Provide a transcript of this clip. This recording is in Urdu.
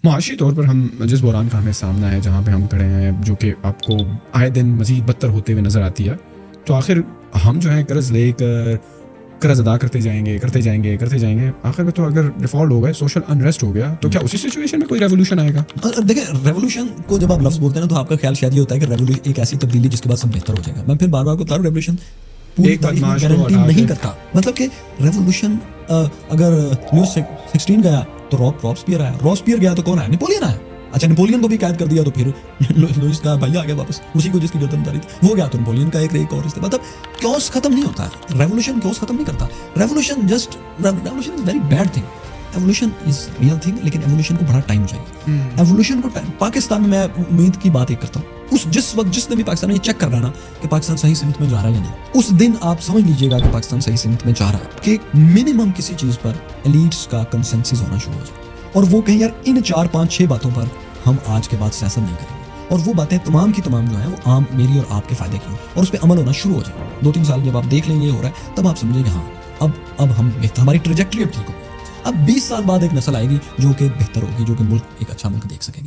معاشی طور پر ہم جس بحران کا ہمیں سامنا ہے، جہاں پہ ہم کھڑے ہیں، جو کہ آپ کو آئے دن مزید بدتر ہوتے ہوئے نظر آتی ہے، تو آخر ہم جو ہیں قرض لے کر قرض ادا کرتے جائیں گے، آخر میں تو اگر ڈیفالٹ ہو گئے، سوشل انریسٹ ہو گیا، تو کیا اسی سچویشن میں کوئی ریولوشن آئے گا؟ دیکھیں، ریولوشن کو جب آپ لفظ بولتے ہیں نا، تو آپ کا خیال شاید یہ ہوتا ہے کہ ریولوشن ایک ایسی تبدیلی جس کے بعد سب بہتر ہو جائے گا. میں پھر بار بار کو بتا رہا ہوں، ریولوشن پوری تاریخ میں گارنٹی نہیں کرتا. مطلب کہ ریولوشن اگر لوئس 16 گیا تو رابسپیئر آیا، رابسپیئر گیا تو کون آیا؟ نیپولین آیا. اچھا، نیپولین کو بھی قید کر دیا تو پھر لوئس کا بھائی آ گیا واپس، اسی کو جس کی گردن اتاری تھی وہ گیا تو نیپولین کا ایک اور رشتہ. مطلب کیوس ختم نہیں ہوتا ہے، ریولوشن کیوس ختم نہیں کرتا. Revolution is very bad thing. Evolution is real thing, لیکن ایوولوشن کو بڑا ٹائم چاہیے. ایوولوشن کو پاکستان میں امید کی بات ایک کرتا ہوں، جس وقت جس نے بھی پاکستان میں یہ چیک کر رہا نا کہ پاکستان صحیح سمت میں جا رہا ہے یا نہیں، اس دن آپ سمجھ لیجئے گا کہ پاکستان صحیح سمت میں جا رہا ہے. کہ منیمم کسی چیز پر ایلیٹس کا کنسنسس ہونا شروع ہو جائے، اور وہ کہیں یار ان 4 5 6 باتوں پر ہم آج کے بعد سیاست نہیں کریں گے، اور وہ باتیں تمام کی تمام جو ہیں وہ عام میری اور آپ کے فائدے کی ہوں، اور اس پہ عمل ہونا شروع ہو جائے. 2 3 سال جب آپ دیکھ لیں گے یہ ہو رہا ہے، تب آپ سمجھیں گے ہاں اب ہم ہماری ٹریجیکٹری اب ٹھیک ہوگی. اب 20 سال بعد ایک نسل آئے گی جو کہ بہتر ہوگی، جو کہ ملک ایک اچھا ملک دیکھ سکے گی.